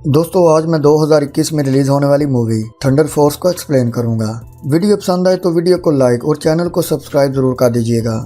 दोस्तों आज मैं 2021 में रिलीज होने वाली मूवी थंडर फोर्स को एक्सप्लेन करूंगा। वीडियो पसंद आए तो वीडियो को लाइक और चैनल को सब्सक्राइब जरूर कर दीजिएगा।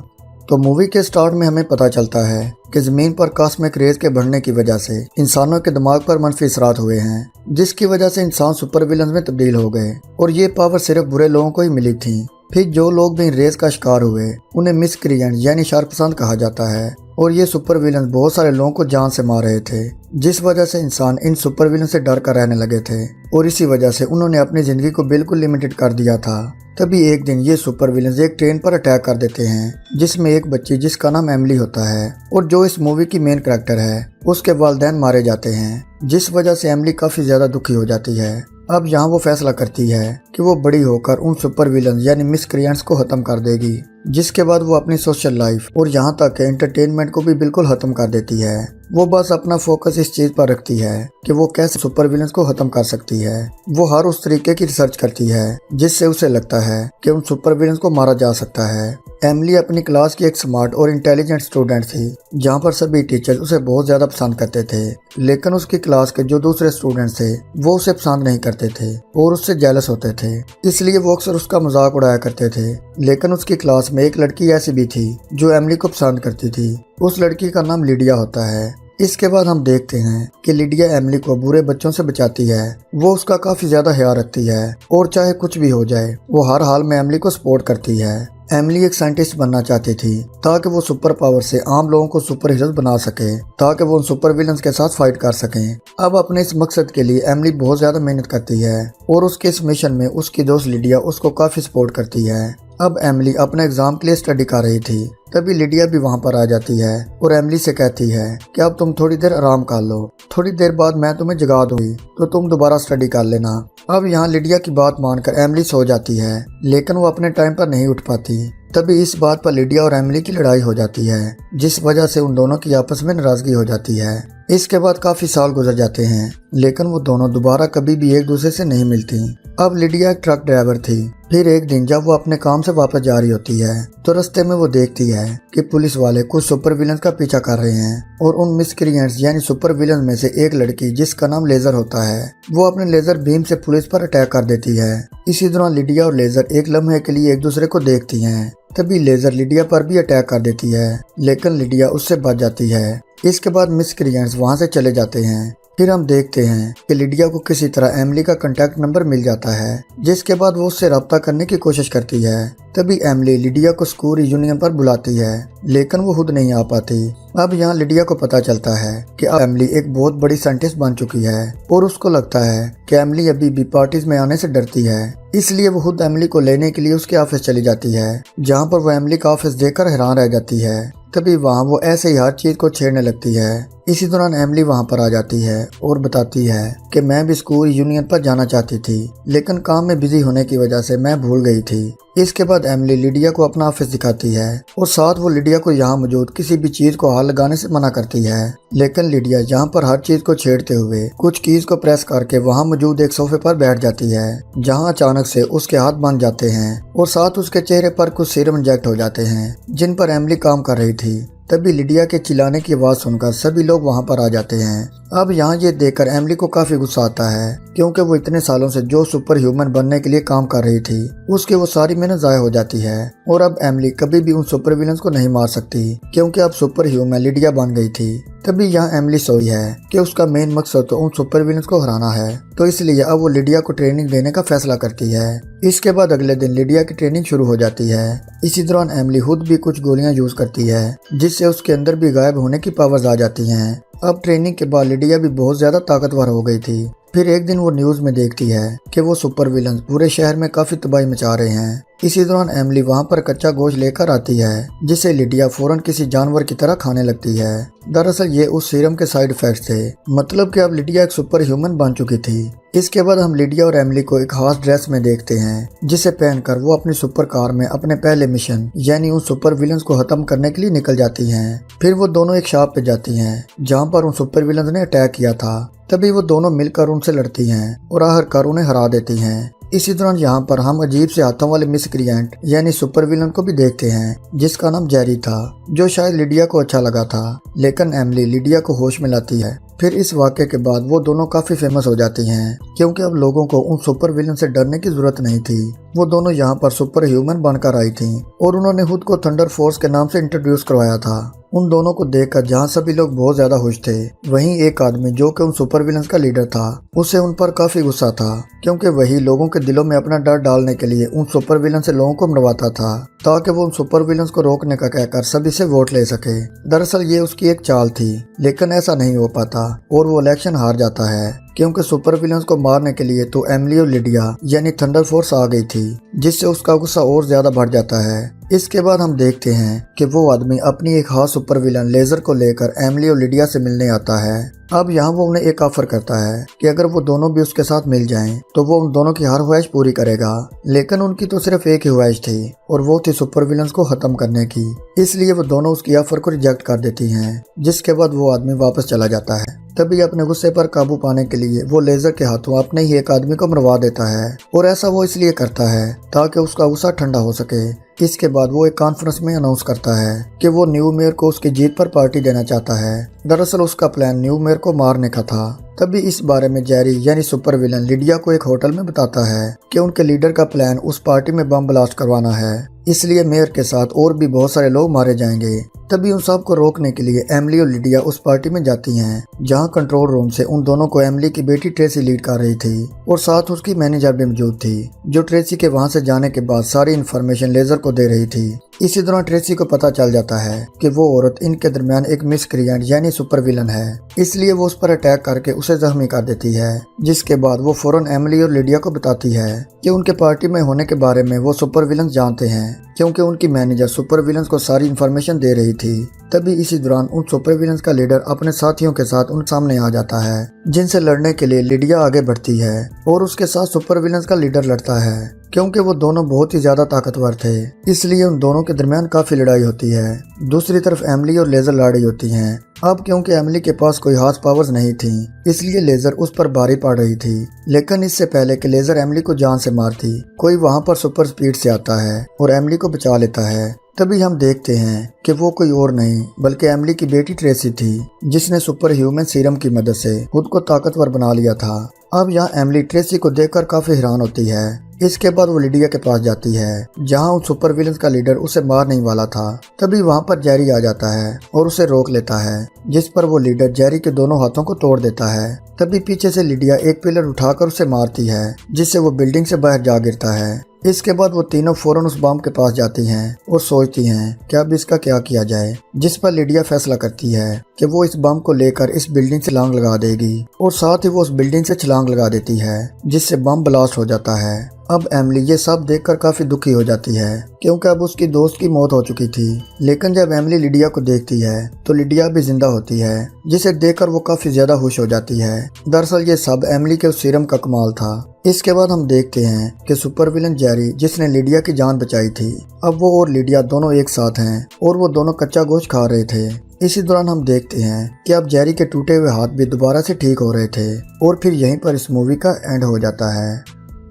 तो मूवी के स्टार्ट में हमें पता चलता है कि ज़मीन पर कॉस्मिक रेज के बढ़ने की वजह से इंसानों के दिमाग पर मनफी असरात हुए हैं, जिसकी वजह से इंसान सुपर विलन में तब्दील हो गए और ये पावर सिर्फ बुरे लोगों को ही मिली थी। फिर जो लोग भी इन रेज का शिकार हुए उन्हें मिसक्रिएंट यानी शरपसंद कहा जाता है और ये सुपर विलन बहुत सारे लोगों को जान से मार रहे थे, जिस वजह से इंसान इन सुपर विलन से डर कर रहने लगे थे और इसी वजह से उन्होंने अपनी जिंदगी को बिल्कुल लिमिटेड कर दिया था। तभी एक दिन ये सुपर विलन एक ट्रेन पर अटैक कर देते हैं जिसमें एक बच्ची जिसका नाम एमिली होता है और जो इस मूवी की मेन कैरेक्टर है उसके वालिदैन मारे जाते हैं, जिस वजह से एमिली काफी ज्यादा दुखी हो जाती है। अब यहाँ वो फैसला करती है कि वो बड़ी होकर उन सुपर विलन यानी मिसक्रिएंट्स को खत्म कर देगी, जिसके बाद वो अपनी सोशल लाइफ और यहाँ तक के एंटरटेनमेंट को भी बिल्कुल खत्म कर देती है। वो बस अपना फोकस इस चीज पर रखती है कि वो कैसे सुपर विलन्स को खत्म कर सकती है। वो हर उस तरीके की रिसर्च करती है जिससे उसे लगता है कि उन सुपर विलन्स को मारा जा सकता है। एमिली अपनी क्लास की एक स्मार्ट और इंटेलिजेंट स्टूडेंट थी, जहाँ पर सभी टीचर्स उसे बहुत ज्यादा पसंद करते थे, लेकिन उसकी क्लास के जो दूसरे स्टूडेंट्स थे वो उसे पसंद नहीं करते थे और उससे जेलस होते थे, इसलिए वो अक्सर उसका मजाक उड़ाया करते थे। लेकिन उसकी क्लास में एक लड़की ऐसी भी थी जो एमिली को पसंद करती थी। उस लड़की का नाम लिडिया होता है। इसके बाद हम देखते हैं कि लिडिया एमिली को बुरे बच्चों से बचाती है। वो उसका काफी ज्यादा ख्याल रखती है और चाहे कुछ भी हो जाए वो हर हाल में एमिली को सपोर्ट करती है। एमिली एक साइंटिस्ट बनना चाहती थी ताकि वो सुपर पावर से आम लोगों को सुपर हीरोज बना सके, ताकि वो उन सुपर विलन्स के साथ फाइट कर सकें। अब अपने इस मकसद के लिए एमिली बहुत ज्यादा मेहनत करती है और उसके इस मिशन में उसकी दोस्त लिडिया उसको काफी सपोर्ट करती है। अब एमिली अपने एग्जाम के लिए स्टडी कर रही थी, तभी लिडिया भी वहां पर आ जाती है और एमिली से कहती है कि अब तुम थोड़ी देर आराम कर लो, थोड़ी देर बाद मैं तुम्हें जगा दूंगी तो तुम दोबारा स्टडी कर लेना। अब यहाँ लिडिया की बात मानकर एमिली सो जाती है, लेकिन वो अपने टाइम पर नहीं उठ पाती। तभी इस बात पर लिडिया और एमिली की लड़ाई हो जाती है, जिस वजह से उन दोनों की आपस में नाराजगी हो जाती है। इसके बाद काफी साल गुजर जाते हैं, लेकिन वो दोनों दोबारा कभी भी एक दूसरे से नहीं मिलती। अब लिडिया एक ट्रक ड्राइवर थी। फिर एक दिन जब वो अपने काम से वापस जा रही होती है तो रास्ते में वो देखती है कि पुलिस वाले कुछ सुपर विलन्स का पीछा कर रहे हैं और उन मिसक्रिएंट्स यानी सुपर विलन में से एक लड़की जिसका नाम लेजर होता है वो अपने लेजर बीम से पुलिस पर अटैक कर देती है। इसी दौरान लिडिया और लेजर एक लम्हे के लिए एक दूसरे को देखती हैं। तभी लेजर लिडिया पर भी अटैक कर देती है, लेकिन लिडिया उससे बच जाती है। इसके बाद मिसक्रिएंट्स वहां से चले जाते हैं। फिर हम देखते हैं कि लिडिया को किसी तरह एमिली का कांटेक्ट नंबर मिल जाता है, जिसके बाद वो उससे रब्ता करने की कोशिश करती है। तभी एमिली लिडिया को स्कूल रियूनियन पर बुलाती है, लेकिन वो खुद नहीं आ पाती। अब यहाँ लिडिया को पता चलता है कि अब एमिली एक बहुत बड़ी साइंटिस्ट बन चुकी है और उसको लगता है कि एमिली अभी भी पार्टीज में आने से डरती है, इसलिए वो खुद एमिली को लेने के लिए उसके ऑफिस चली जाती है, जहाँ पर वो एमिली का ऑफिस देखकर हैरान रह जाती है। तभी वहाँ वो ऐसे ही हर चीज को छेड़ने लगती है। इसी दौरान एमिली वहाँ पर आ जाती है और बताती है कि मैं भी स्कूल यूनियन पर जाना चाहती थी, लेकिन काम में बिजी होने की वजह से मैं भूल गई थी। इसके बाद एमिली लिडिया को अपना ऑफिस दिखाती है और साथ वो लिडिया को यहाँ मौजूद किसी भी चीज को हाथ लगाने से मना करती है, लेकिन लिडिया यहाँ पर हर चीज को छेड़ते हुए कुछ कीज को प्रेस करके वहाँ मौजूद एक सोफे पर बैठ जाती है, जहाँ अचानक से उसके हाथ बंध जाते हैं और साथ उसके चेहरे पर कुछ सीरम इंजेक्ट हो जाते हैं जिन पर एमिली काम कर रही थी। तभी लिडिया के चिल्लाने की आवाज सुनकर सभी लोग वहां पर आ जाते हैं। अब यहाँ ये देखकर एमिली को काफी गुस्सा आता है, क्योंकि वो इतने सालों से जो सुपर ह्यूमन बनने के लिए काम कर रही थी उसकी वो सारी मेहनत जाया हो जाती है और अब एमिली कभी भी उन सुपर विलन्स को नहीं मार सकती, क्योंकि अब सुपर ह्यूमन लिडिया बन गई थी। तभी यहाँ एमिली सोई है कि उसका मेन मकसद तो उन सुपर विलन्स को हराना है, तो इसलिए अब वो लिडिया को ट्रेनिंग देने का फैसला करती है। इसके बाद अगले दिन लिडिया की ट्रेनिंग शुरू हो जाती है। इसी दौरान एमिली खुद भी कुछ गोलियां यूज करती है, जिससे उसके अंदर भी गायब होने की पावर्स आ जाती हैं। अब ट्रेनिंग के बाद लिडिया भी बहुत ज्यादा ताकतवर हो गई थी। फिर एक दिन वो न्यूज में देखती है कि वो सुपर विलन्स पूरे शहर में काफी तबाही मचा रहे हैं। इसी दौरान एमिली वहां पर कच्चा गोश्त लेकर आती है, जिसे लिडिया फौरन किसी जानवर की तरह खाने लगती है। दरअसल ये उस सीरम के साइड इफेक्ट्स थे, मतलब कि अब लिडिया एक सुपर ह्यूमन बन चुकी थी। इसके बाद हम लिडिया और एमिली को एक खास ड्रेस में देखते हैं, जिसे पहनकर वो अपनी सुपर कार में अपने पहले मिशन यानी उन सुपर विलन्स को खत्म करने के लिए निकल जाती हैं। फिर वो दोनों एक शॉप पे जाती हैं, जहाँ पर उन सुपर विलन्स ने अटैक किया था। तभी वो दोनों मिलकर उनसे लड़ती हैं और आखिरकार उन्हें हरा देती हैं। इसी दौरान यहाँ पर हम अजीब से हाथों वाले मिसक्रिएंट यानी सुपर विलन को भी देखते हैं, जिसका नाम जेरी था, जो शायद लिडिया को अच्छा लगा था। लेकिन एमिली लिडिया को होश में लाती है फिर इस वाक़े के बाद वो दोनों काफ़ी फेमस हो जाती हैं, क्योंकि अब लोगों को उन सुपर विलन से डरने की ज़रूरत नहीं थी। वो दोनों यहाँ पर सुपर ह्यूमन बनकर आई थी और उन्होंने खुद को थंडर फोर्स के नाम से इंट्रोड्यूस करवाया था। उन दोनों को देखकर जहाँ सभी लोग बहुत ज्यादा खुश थे, वहीं एक आदमी जो कि उन सुपर विलन्स का लीडर था, उसे उन पर काफी गुस्सा था, क्योंकि वही लोगों के दिलों में अपना डर डालने के लिए उन सुपर विलन से लोगों को मरवाता था, ताकि वो उन सुपर विलन्स को रोकने का कहकर सभी से वोट ले सके। दरअसल ये उसकी एक चाल थी, लेकिन ऐसा नहीं हो पाता और वो इलेक्शन हार जाता है, क्योंकि सुपर विलन्स को मारने के लिए तो एमिली और लिडिया यानी थंडर फोर्स आ गई थी, जिससे उसका गुस्सा और ज्यादा बढ़ जाता है। इसके बाद हम देखते हैं कि वो आदमी अपनी एक खास सुपर विलन लेजर को लेकर एमिली और लिडिया से मिलने आता है। अब यहाँ वो उन्हें एक ऑफर करता है कि अगर वो दोनों भी उसके साथ मिल जाएं, तो वो उन दोनों की हर ख्वाहिश पूरी करेगा। लेकिन उनकी तो सिर्फ एक ही ख्वाहिश थी और वो थी सुपर विलन्स को खत्म करने की। इसलिए वो दोनों उसकी ऑफर को रिजेक्ट कर देती हैं, जिसके बाद वो आदमी वापस चला जाता है। तभी अपने गुस्से पर काबू पाने के लिए वो लेजर के हाथों अपने ही एक आदमी को मरवा देता है, और ऐसा वो इसलिए करता है ताकि उसका गुस्सा ठंडा हो सके। इसके बाद वो एक कॉन्फ्रेंस में अनाउंस करता है कि वो न्यू मेयर को उसकी जीत पर पार्टी देना चाहता है। दरअसल उसका प्लान न्यू मेयर को मारने का था। तभी इस बारे में जेरी यानी सुपर विलन लिडिया को एक होटल में बताता है कि उनके लीडर का प्लान उस पार्टी में बम ब्लास्ट करवाना है, इसलिए मेयर के साथ और भी बहुत सारे लोग मारे जाएंगे। तभी उन सब को रोकने के लिए एमिली और लिडिया उस पार्टी में जाती हैं, जहां कंट्रोल रूम से उन दोनों को एमिली की बेटी ट्रेसी लीड कर रही थी और साथ उसकी मैनेजर भी मौजूद थी, जो ट्रेसी के वहां से जाने के बाद सारी इन्फॉर्मेशन लेजर को दे रही थी। इसी दौरान ट्रेसी को पता चल जाता है कि वो औरत इनके दरमियान एक मिसक्रिएंट यानी सुपर विलन है, इसलिए वो उस पर अटैक करके उसे जख्मी कर देती है। जिसके बाद वो फौरन एमिली और लिडिया को बताती है कि उनके पार्टी में होने के बारे में वो सुपर विलन जानते हैं, क्योंकि उनकी मैनेजर सुपर विलन्स को सारी इन्फॉर्मेशन दे रही थी। तभी इसी दौरान उन सुपर विलन्स का लीडर अपने साथियों के साथ उन सामने आ जाता है, जिनसे लड़ने के लिए लिडिया आगे बढ़ती है और उसके साथ सुपर विलन्स का लीडर लड़ता है। क्योंकि वो दोनों बहुत ही ज्यादा ताकतवर थे, इसलिए उन दोनों के दरमियान काफी लड़ाई होती है। दूसरी तरफ एमिली और लेजर लड़ होती हैं। अब क्योंकि एमिली के पास कोई खास पावर्स नहीं थी, इसलिए लेजर उस पर भारी पड़ रही थी। लेकिन इससे पहले कि लेजर एमिली को जान से मारती, कोई वहां पर सुपर स्पीड से आता है और एमिली को बचा लेता है। तभी हम देखते हैं कि वो कोई और नहीं बल्कि एमिली की बेटी ट्रेसी थी, जिसने सुपर ह्यूमन सीरम की मदद से खुद को ताकतवर बना लिया था। अब यहाँ एमिली ट्रेसी को देखकर काफी हैरान होती है। इसके बाद वो लिडिया के पास जाती है, जहाँ उन सुपर विलन्स का लीडर उसे मारने ही वाला था। तभी वहाँ पर जेरी आ जाता है और उसे रोक लेता है, जिस पर वो लीडर जेरी के दोनों हाथों को तोड़ देता है। तभी पीछे से लिडिया एक पिलर उठाकर उसे मारती है, जिससे वो बिल्डिंग से बाहर जा गिरता है। इसके बाद वो तीनों फौरन उस बम के पास जाती हैं और सोचती हैं कि अब इसका क्या किया जाए, जिस पर लिडिया फैसला करती है कि वो इस बम को लेकर इस बिल्डिंग से छलांग लगा देगी, और साथ ही वो उस बिल्डिंग से छलांग लगा देती है, जिससे बम ब्लास्ट हो जाता है। अब एमिली ये सब देखकर काफी दुखी हो जाती है, क्योंकि अब उसकी दोस्त की मौत हो चुकी थी। लेकिन जब एमिली लिडिया को देखती है तो लिडिया भी जिंदा होती है, जिसे देखकर वो काफी ज्यादा खुश हो जाती है। दरअसल ये सब एमिली के उस सीरम का कमाल था। इसके बाद हम देखते हैं कि सुपर विलन जेरी, जिसने लिडिया की जान बचाई थी, अब वो और लिडिया दोनों एक साथ हैं और वो दोनों कच्चा गोश्त खा रहे थे। इसी दौरान हम देखते हैं कि अब जेरी के टूटे हुए हाथ भी दोबारा से ठीक हो रहे थे, और फिर यहीं पर इस मूवी का एंड हो जाता है।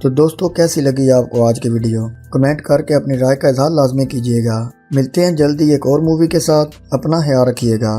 तो दोस्तों, कैसी लगी आपको आज की वीडियो? कमेंट करके अपनी राय का इजहार लाजमी कीजिएगा। मिलते हैं जल्दी एक और मूवी के साथ। अपना ख्याल रखिएगा।